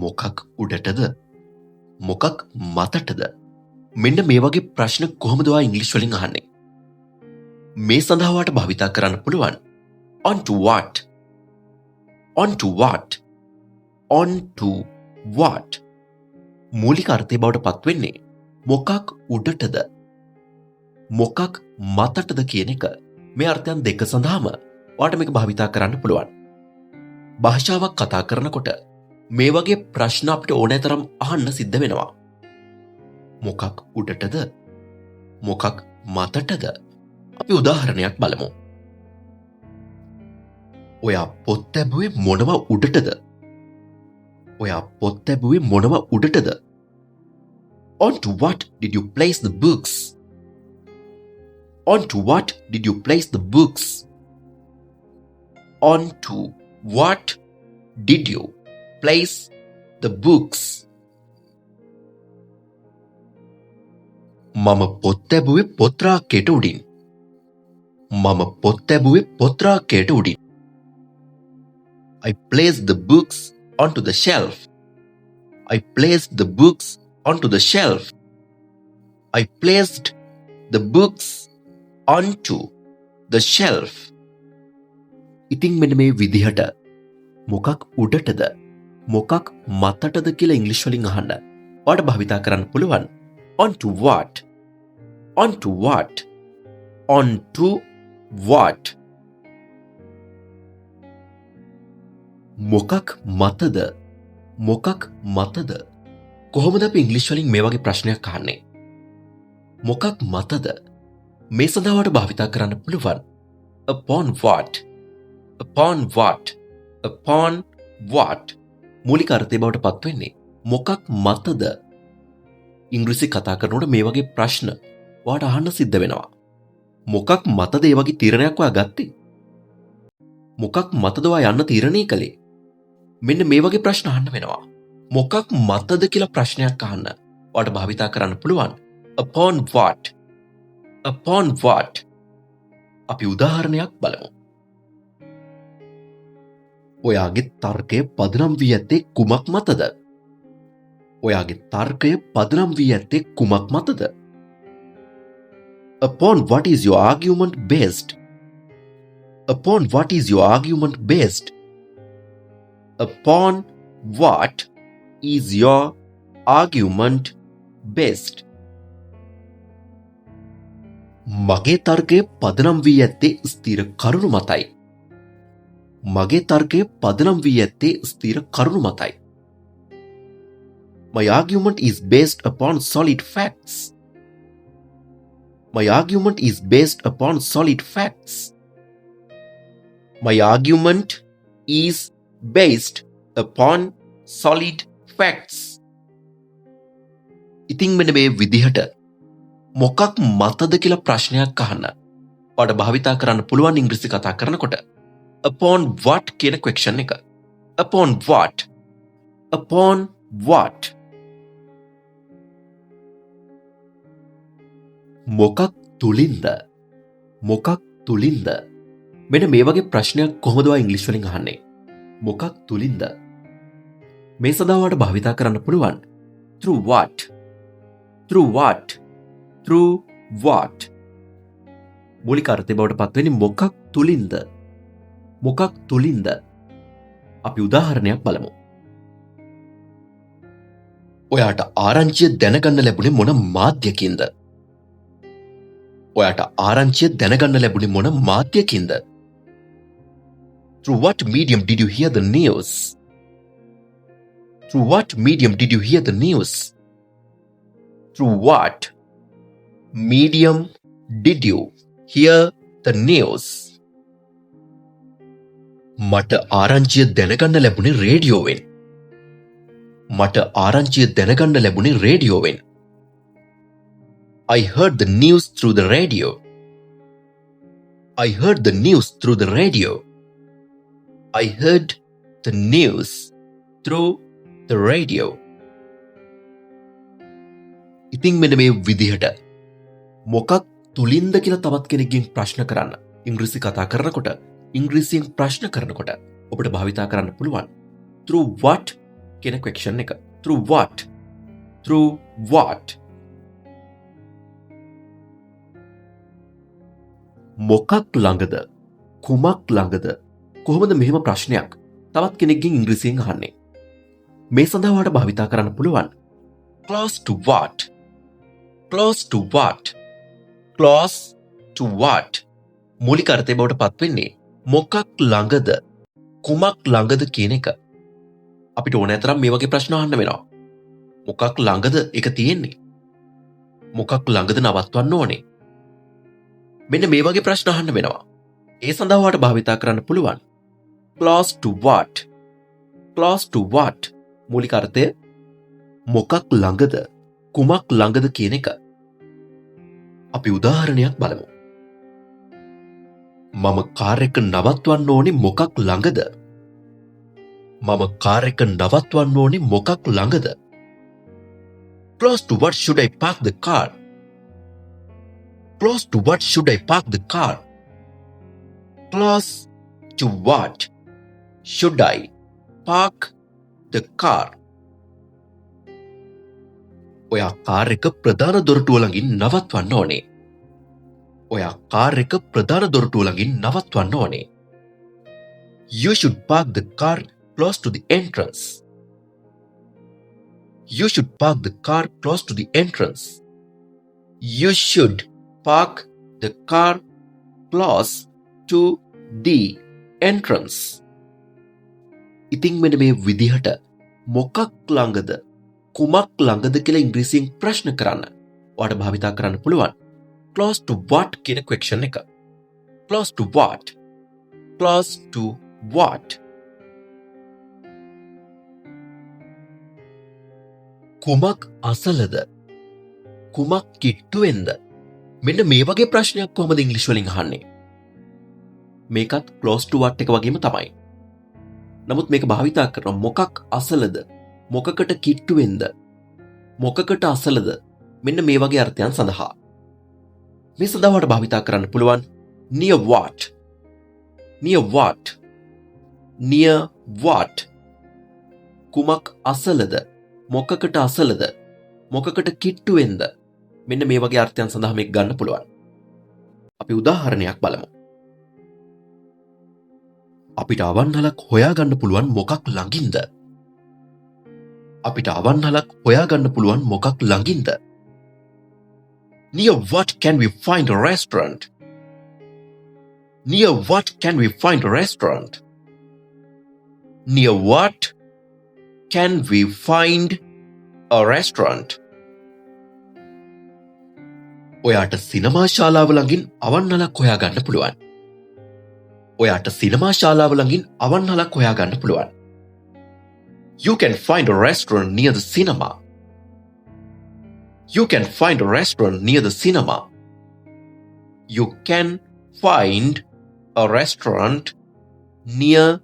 මොකක් උඩටද? මොකක් මතටද? මෙන්න මේ වගේ ප්‍රශ්න කොහොමද ඔයා ඉංග්‍රීසි වලින් අහන්නේ? මේ සඳහා ඔයාට භාවිතා කරන්න පුළුවන් on to what, on to what, on to what. මූලික අර්ථය බවට පත් වෙන්නේ මොකක් උඩටද මොකක් මතටද කියන එක. මේ අර්ථයන් දෙක සඳහාම ඔයාට මේක භාවිතා කරන්න පුළුවන්. භාෂාවක් කතා කරනකොට මේ වගේ ප්‍රශ්න අපිට ඕනෑ තරම් අහන්න සිද්ධ වෙනවා. මොකක් උඩටද මොකක් මතටද? අපි උදාහරණයක් බලමු. ඔයා පොත් තැබුවේ මොනවා උඩටද? ඔයා පොත් තැබුවේ මොනවා උඩටද? On to what did you place the books? On to what did you place the books? On to what did you place the books? මම පොත් තැබුවේ පොත් රාක්කයට උඩින්. මම පොත් තැබුවේ පොත් රාක්කයට උඩින්. I placed the books onto the shelf. I placed the books onto the shelf. I placed the books onto the shelf. ඉතින් මෙන්න මේ විදිහට මොකක් උඩටද මොකක් මතටද කියලා ඉංග්‍රීසි වලින් අහන්න ඔයාට භාවිතා කරන්න පුළුවන් on to what, on to what, on to what. මොකක් මතද මොකක් මතද? කොහොමද අපි ඉංග්‍රීසි වලින් මේ වගේ ප්‍රශ්නයක් අහන්නේ? මොකක් මතද? මේ සඳහා ඔයාට භාවිතා කරන්න පුළුවන් upon what, upon what, upon what. මූලික අර්ථය බවට පත් වෙන්නේ මොකක් මතද? ඉංග්‍රීසි කතා කරනකොට මේ වගේ ප්‍රශ්න ඔයාට අහන්න සිද්ධ වෙනවා. මොකක් මතද ඒ වගේ තීරණයක් ඔයා ගත්තේ? මොකක් මතද ඔයා යන්න තීරණය කළේ? මෙන්න මේ වගේ ප්‍රශ්න අහන්න වෙනවා. මොකක් මතද කියලා ප්‍රශ්නයක් අහන්න ඔයාට භාවිතා කරන්න පුළුවන් upon what, upon what. අපි උදාහරණයක් බලමු. ඔයාගේ තර්කය පදනම් වී ඇත්තේ කුමක් මතද? ඔයාගේ තර්කය පදනම් වී ඇත්තේ කුමක් මතද? Upon what is your argument based? Upon what is your argument based? Upon what is your argument based? මගේ තර්කය පදනම් වී ඇත්තේ ස්ථිර කරුණු මතයි. මගේ තර්කය පදනම් වී ඇත්තේ ස්ථිර කරුණු මතයි. My argument is based upon solid facts. My argument is based upon solid facts. My argument is based upon solid facts. ඉතින් මෙන්න මේ විදිහට මොකක් මතද කියලා ප්‍රශ්නයක් අහන්න ඔයාට භාවිතා කරන්න පුළුවන් ඉංග්‍රීසි කතා කරනකොට upon what කියන question එක. upon what, upon what. මොකක් තුලින්ද මොකක් තුලින්ද? මෙන්න මේ වගේ ප්‍රශ්නයක් කොහොමද ඔයා ඉංග්‍රීසි වලින් අහන්නේ? මොකක් තුලින්ද? මේ සඳහා ඔයාට භාවිතා කරන්න පුළුවන් through what, through what, through what. මූලික අර්ථය බවට පත් වෙන්නේ මොකක් තුලින්ද මොකක් තුලින්ද? අපි උදාහරණයක් බලමු. ඔයාට ආරංචිය දැනගන්න ලැබුණේ මොන මාධ්‍යකින්ද? ඔයාට ආරංචිය දැනගන්න ලැබුණේ මොන මාධ්‍යකින්ද? Through what medium did you hear the news? Through what medium did you hear the news? Through what medium did you hear the news? මට ආරංචිය දැනගන්න ලැබුණේ රේඩියෝවෙන්. මට ආරංචිය දැනගන්න ලැබුණේ රේඩියෝවෙන්. I heard the news through the radio. I heard the news through the radio. I heard the news through the radio. ඉතින් මෙන්න මේ විදිහට මොකක් තුලින්ද කියලා තවත් කෙනෙක්ගෙන් ප්‍රශ්න කරන්න ඉංග්‍රීසි කතා කරනකොට ඉංග්‍රීසියෙන් ප්‍රශ්න කරනකොට ඔබට භාවිතා කරන්න පුළුවන් through what කියන ක්වෙක්ෂන් එක. through what? through what? මොකක් ළඟද? කුමක් ළඟද? කොහොමද මෙහෙම ප්‍රශ්නයක් තවත් කෙනෙක්ගෙන් ඉංග්‍රීසියෙන් අහන්නේ? මේ සඳහා ඔයාලට භාවිතා කරන්න පුළුවන් close to what? close to what? close to what? මූලික අර්ථය බවට පත් වෙන්නේ මොකක් ළඟද? කුමක් ළඟද කියන එක. අපිට ඕනෑ තරම් මේ වගේ ප්‍රශ්න අහන්න වෙනවා. මොකක් ළඟද එක තියෙන්නේ? මොකක් ළඟද නවත්වන්න ඕනේ? මෙන්න මේ වගේ ප්‍රශ්න අහන්න වෙනවා. ඒ සඳහා ඔයාලට භාවිතා කරන්න පුළුවන් close to what? close to what? මූලික අර්ථය මොකක් ළඟද? කුමක් ළඟද කියන එක. අපි උදාහරණයක් බලමු. මම කාර් එක නවත්වන්න ඕනේ මොකක් ළඟද? මම කාර් එක නවත්වන්න ඕනේ මොකක් ළඟද? Close to what should I park the car? Close to what should I park the car? Close to what should I park the car? ඔයා කාර් එක ප්‍රධාන දොරටුව ළඟින් නවත්වන්න ඕනේ. ඔයා කාර් එක ප්‍රධාන දොරටුව ළඟින් නවත්වන්න ඕනේ. You should park the car close to the entrance. You should park the car close to the entrance. You should park the car close to the entrance. ඉතින් මෙන්න මේ විදිහට මොකක් ළඟද කුමක් ළඟද කියලා ඉංග්‍රීසියෙන් ප්‍රශ්න කරන්න ඔයාලට භාවිතා කරන්න පුළුවන් close to what කියන ක්වෙක්ෂන් එක. close to what? close to what? කුමක් අසලද? කුමක් කිට්ටුවෙන්ද? මෙන්න මේ වගේ ප්‍රශ්නයක් කොහොමද ඉංග්‍රීසි වලින් අහන්නේ? මේකත් close to what එක වගේම තමයි. නමුත් මේක භාවිතා කරන මොකක් අසලද? මොකකට කිට්ටුවෙන්ද? මොකකට අසලද? මෙන්න මේ වගේ අර්ථයන් සඳහා. මේ සඳහාට භාවිතා කරන්න පුළුවන් near what? near what? near what? කුමක් අසලද? මොකකට අසලද? මොකකට කිට්ටුවෙන්ද? මෙන්න මේ වගේ අර්ථයන් සඳහා මේක ගන්න පුළුවන්. අපි උදාහරණයක් බලමු. අපිට අවන්හලක් හොයාගන්න පුළුවන් මොකක් ළඟින්ද? අපිට අවන්හලක් හොයාගන්න පුළුවන් මොකක් ළඟින්ද? Near what can we find a restaurant? Near what can we find a restaurant? Near what can we find a restaurant? ඔයාට සිනමා ශාලාව ළඟින් අවන්හලක් හොයාගන්න පුළුවන්. ඔයාට සිනමා ශාලාව ළඟින් අවන්හලක් හොයාගන්න පුළුවන්. You can find a restaurant near the cinema. You can find a restaurant near the cinema. You can find a restaurant near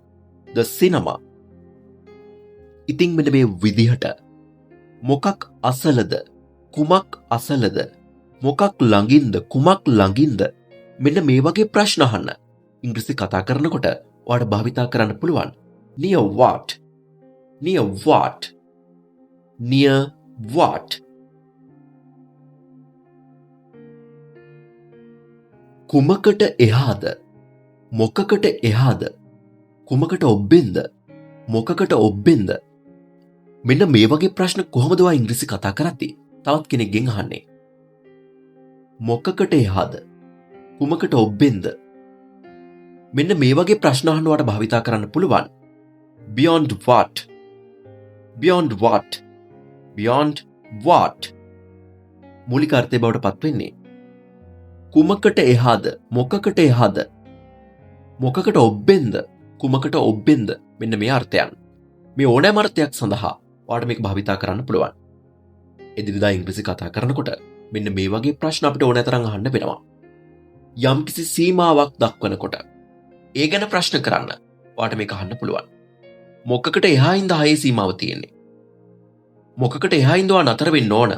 the cinema. ඉතින් මෙන්න මේ විදිහට මොකක් අසලද? කුමක් අසලද? මොකක් ළඟින්ද? කුමක් ළඟින්ද? මෙන්න මේ වගේ ප්‍රශ්න අහන්න ඉංග්‍රීසි කතා කරනකොට ඔයාලට භාවිතා කරන්න පුළුවන් near what? near what? near what? කුමකට එහාද? මොකකට එහාද? කුමකට ඔබ්බෙන්ද? මොකකට ඔබ්බෙන්ද? මෙන්න මේ වගේ ප්‍රශ්න කොහොමද ඔයා ඉංග්‍රීසි කතා කරද්දී තවත් කෙනෙක්ගෙන් අහන්නේ? මොකකට එහාද? කුමකට ඔබ්බෙන්ද? මෙන්න මේ වගේ ප්‍රශ්න අහන්න ඔයාලට භාවිතා කරන්න පුළුවන් beyond what? beyond what? beyond what? මූලික අර්ථය බවට පත් වෙන්නේ කුමකට එහාද? මොකකට එහාද? මොකකට ඔබ්බෙන්ද? කුමකට ඔබ්බෙන්ද? මෙන්න මේ අර්ථයන්. මේ ඕනෑම අර්ථයක් සඳහා ඔයාලට මේක භාවිතා කරන්න පුළුවන්. එදිනෙදා ඉංග්‍රීසි කතා කරනකොට මෙන්න මේ වගේ ප්‍රශ්න අපිට ඕනෑ තරම් අහන්න වෙනවා. යම්කිසි සීමාවක් දක්වනකොට ඒ ගැන ප්‍රශ්න කරන්න ඔයාලට මේක අහන්න පුළුවන්. මොකකට එහායින්ද ආයේ සීමාව තියෙන්නේ? මොකකට එහායින්ද ඔයා නතර වෙන්න ඕන?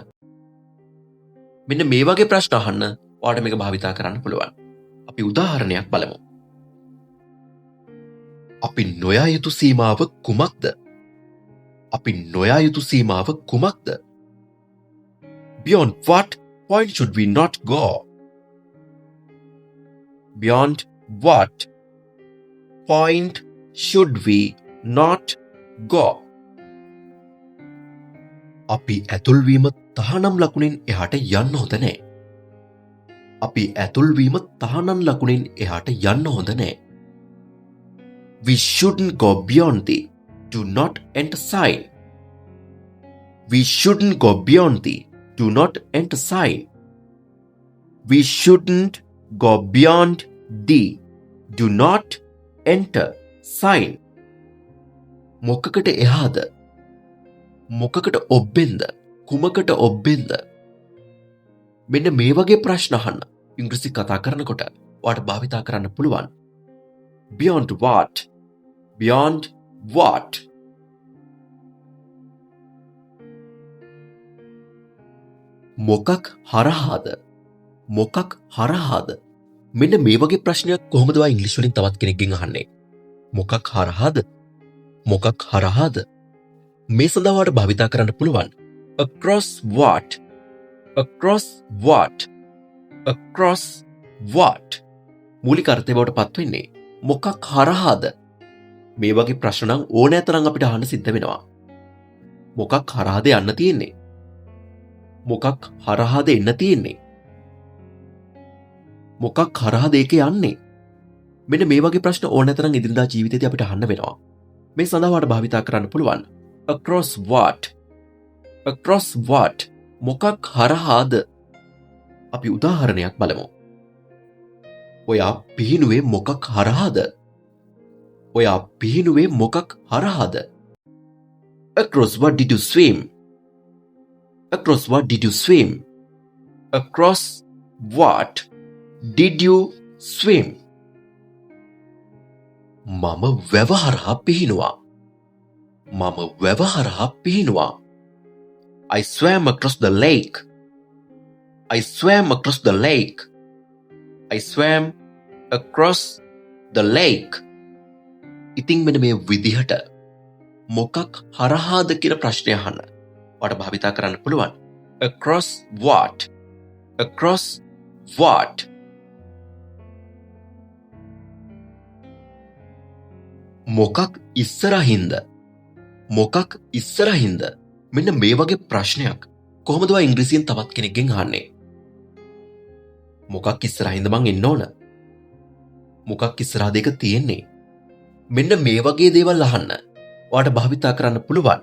මෙන්න මේ වගේ ප්‍රශ්න අහන්න ඔයාලට මේක භාවිතා කරන්න පුළුවන්. අපි උදාහරණයක් බලමු. අපි නොයා යුතු සීමාව කුමක්ද? අපි නොයා යුතු සීමාව කුමක්ද? Beyond what point should we not go? Beyond what point should we not go? අපි ඇතුල්වීම තහනම් ලකුණින් එහාට යන්න හොඳ නෑ. අපි ඇතුල්වීම තහනම් ලකුණින් එහාට යන්න හොඳ නෑ. We shouldn't go beyond the do not enter sign. We shouldn't go beyond the do not enter sign. We shouldn't go beyond the do not enter sign. මොකකට එහාද? මොකකට ඔබ්බෙන්ද? කුමකට ඔබ්බෙන්ද? මෙන්න මේ වගේ ප්‍රශ්න අහන්න ඉංග්‍රීසි කතා කරනකොට ඔයාලට භාවිතා කරන්න පුළුවන්. Beyond what? Beyond what? මොකක් හරහාද? මොකක් හරහාද? මෙන්න මේ වගේ ප්‍රශ්නයක් කොහොමද ඔයා ඉංග්‍රීසි වලින් තවත් කෙනෙක්ගෙන් අහන්නේ? මොකක් හරහාද? මොකක් හරහාද? මේ සඳහා ඔයාලට භාවිතා කරන්න පුළුවන් across what? across what? across what? මූලික අර්ථය බවට පත් වෙන්නේ මොකක් හරහාද? මේ වගේ ප්‍රශ්න නම් ඕනෑ තරම් අපිට අහන්න සිද්ධ වෙනවා. මොකක් හරහාද යන්න තියෙන්නේ? මොකක් හරහාද එන්න තියෙන්නේ? මොකක් හරහාද ඒක යන්නේ? මෙන්න මේ වගේ ප්‍රශ්න ඕනෑ තරම් ඉදිරියදා ජීවිතේදී අපිට අහන්න වෙනවා. මේ සඳහා ඔයාලට භාවිතා කරන්න පුළුවන් across what? across what? මොකක් හරහාද? අපි උදාහරණයක් බලමු. ඔයා පිහිනුවේ මොකක් හරහාද? ඔයා පිහිනුවේ මොකක් හරහාද? Across what did you swim? Across what did you swim? Across what did you swim? මම වැව හරහා පිහිනුවා. මම වැව හරහා පිහිනුවා. I swam across the lake. I swam across the lake. I swam across the lake. ඉතින් මෙන්න මේ විදිහට මොකක් හරහාද කියන ප්‍රශ්නය අහන්න ඔයාලට භාවිතා කරන්න පුළුවන් across what? across what? මොකක් ඉස්සරහින්ද? මොකක් ඉස්සරහින්ද? මෙන්න මේ වගේ ප්‍රශ්නයක් කොහොමද ඔයා ඉංග්‍රීසියෙන් තවත් කෙනෙක්ගෙන් අහන්නේ? මොකක් ඉස්සරහින්ද මං එන්න ඕන? මොකක් ඉස්සරහද ඒක තියෙන්නේ? මෙන්න මේ වගේ දේවල් අහන්න ඔයාලට භාවිතා කරන්න පුළුවන්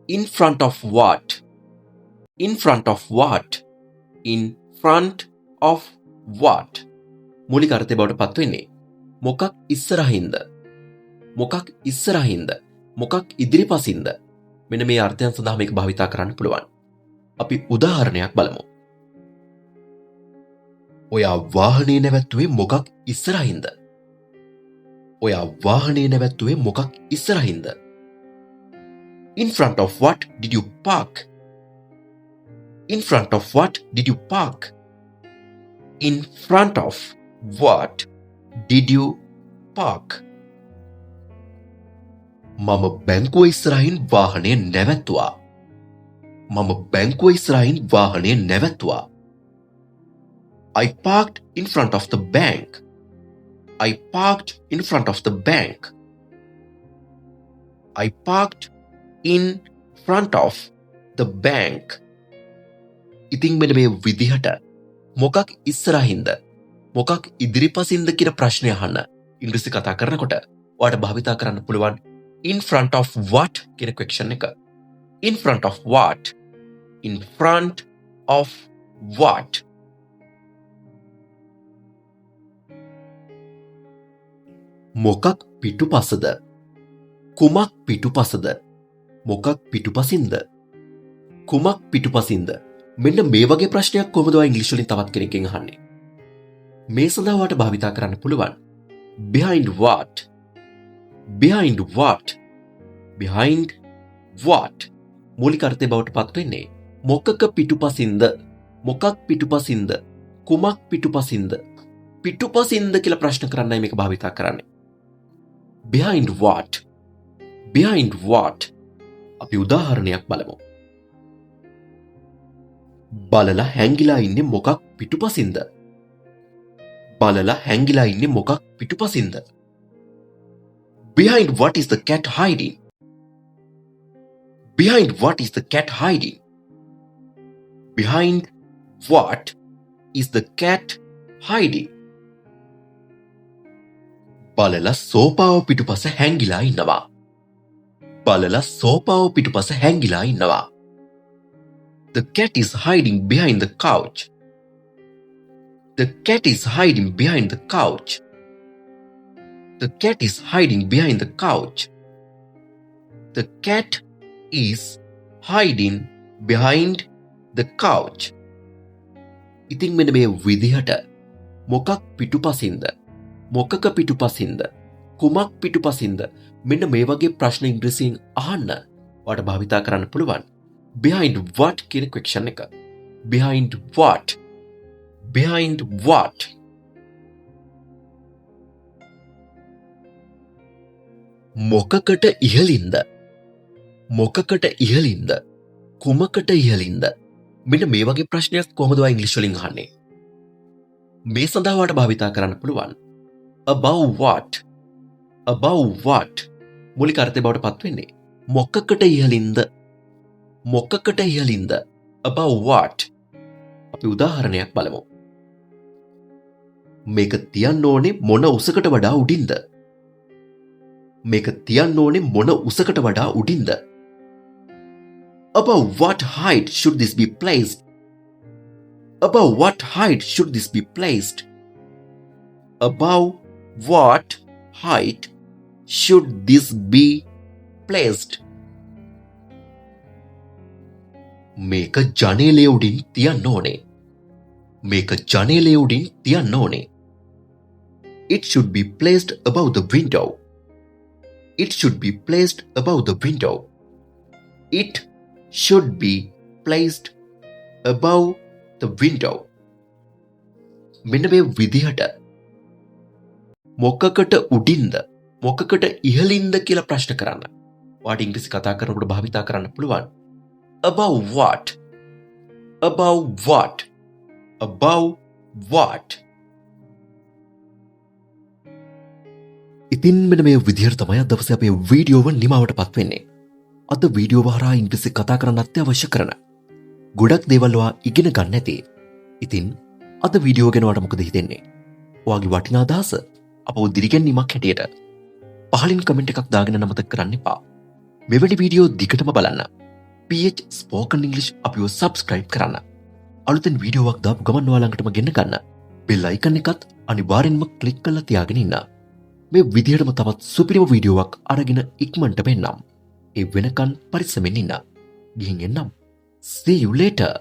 in front of what? in front of what? in front of what? මූලික අර්ථය බවට පත් වෙන්නේ මොකක් ඉස්සරහින්ද? මොකක් ඉස්සරහින්ද? මොකක් ඉදිරිපසින්ද? මෙන්න මේ අර්ථයන් සඳහා මේක භාවිතා කරන්න පුළුවන්. අපි උදාහරණයක් බලමු. ඔයා වාහනේ නැවැත්තුවේ මොකක් ඉස්සරහින්ද? ඔයා වාහනේ නැවැත්තුවේ මොකක් ඉස්සරහින්ද? In front of what did you park? In front of what did you park? In front of what did you park? මම බැංකුව ඉස්සරහින් වාහනේ නැවැත්තුවා. මම බැංකුව ඉස්සරහින් වාහනේ නැවැත්තුවා. I parked in front of the bank. I parked in front of the bank. I parked in front of the bank. ඉතින් මෙන්න මේ විදිහට මොකක් ඉස්සරහින්ද? මොකක් ඉදිරිපසින්ද කියන ප්‍රශ්නය අහන්න ඉංග්‍රීසි කතා කරනකොට ඔයාලට භාවිතා කරන්න පුළුවන් in front of what කියන question එක. In front of what? In front of what? මොකක් පිටුපසද? කුමක් පිටුපසද? මොකක් පිටුපසින්ද? කුමක් පිටුපසින්ද? මෙන්න මේ වගේ ප්‍රශ්නයක් කොහොමද ඔයා ඉංග්‍රීසි වලින් තවත් කෙනෙක්ගෙන් අහන්නේ? මේ සඳහා ඔයාලට භාවිතා කරන්න පුළුවන් behind what? behind what? behind what? මූලික අර්ථය බවට පත් වෙන්නේ මොකක පිටුපසින්ද? මොකක් පිටුපසින්ද? කුමක් පිටුපසින්ද? පිටුපසින්ද කියලා ප්‍රශ්න කරන්නයි මේක භාවිතා කරන්නේ. behind what? behind what? අපි උදාහරණයක් බලමු. බලලා හැංගිලා ඉන්නේ මොකක් පිටුපසින්ද? බලලා හැංගිලා ඉන්නේ මොකක් පිටුපසින්ද? Behind what is the cat hiding? Behind what is the cat hiding? Behind what is the cat hiding? බලලා සෝපාව පිටුපස හැංගිලා ඉන්නවා. බලලා සෝපාව පිටුපස හැංගිලා ඉන්නවා. The cat is hiding behind the couch. The cat is hiding behind the couch. The cat is hiding behind the couch. The cat is hiding behind the couch. ඉතින් මෙන්න මේ විදිහට මොකක් පිටුපසින්ද? මොකක පිටුපසින්ද? කුමක් පිටුපසින්ද? මෙන්න මේ වගේ ප්‍රශ්න ඉංග්‍රීසියෙන් අහන්න ඔයාලට භාවිතා කරන්න පුළුවන්. Behind what කියන question එක. Behind what? Behind what? මොකකට ඉහළින්ද? මොකකට ඉහළින්ද? කුමකට ඉහළින්ද? මෙන්න මේ වගේ ප්‍රශ්නයක් කොහොමද ඔයා ඉංග්‍රීසි වලින් අහන්නේ? මේ සඳහා ඔයාලට භාවිතා කරන්න පුළුවන්. Above what? Above what? මූලික අර්ථය බවට පත් වෙන්නේ මොකකට ඉහළින්ද? මොකකට ඉහළින්ද? Above what? අපි උදාහරණයක් බලමු. මේක තියන්න ඕනේ මොන උසකට වඩා උඩින්ද? මේක තියන්න ඕනේ මොන උසකට වඩා උඩින්ද? Above what height should this be placed? Above what height should this be placed? Above what height should this be placed? මේක ජනේලයේ උඩින් තියන්න ඕනේ. මේක ජනේලයේ උඩින් තියන්න ඕනේ. It should be placed above the window. It should be placed above the window. It should be placed above the window. මෙන්න මේ විදිහට මොකකට උඩින්ද මොකකට ඉහළින්ද කියලා ප්‍රශ්න කරන්න. ඔයාට ඉංග්‍රීසි කතා කරනකොට භාවිතා කරන්න පුළුවන්. Above what? Above what? Above what? ඉතින් මෙන්න මේ විදිහට තමයි අද දවසේ අපේ වීඩියෝව නිමවටපත් වෙන්නේ. අද වීඩියෝව හරහා ඉංග්‍රීසි කතා කරන්න අත්‍යවශ්‍ය කරන ගොඩක් දේවල් ඔයා ඉගෙන ගන්න ඇති. ඉතින් අද වීඩියෝ ගැන ඔයාලට මොකද හිතෙන්නේ? ඔයාගේ වටිනා අදහස අපව දිරිගැන්වීමක් හැටියට පහලින් කමෙන්ට් එකක් දාගෙන නමතක කරන්න එපා. මෙවැනි වීඩියෝ දිගටම බලන්න PH Spoken English අපිව subscribe කරන්න. අලුතෙන් වීඩියෝවක් දාපු ගමන් ඔයා ළඟටම ගෙන්න ගන්න bell icon එකත් අනිවාර්යෙන්ම click කරලා තියාගෙන ඉන්න. මේ විදිහටම තවත් සුපිරිම වීඩියෝවක් අරගෙන ඉක්මනට මෙන්නම්. ඒ වෙනකන් පරිස්සමෙන් ඉන්න. ගිහින් එන්නම්. See you later.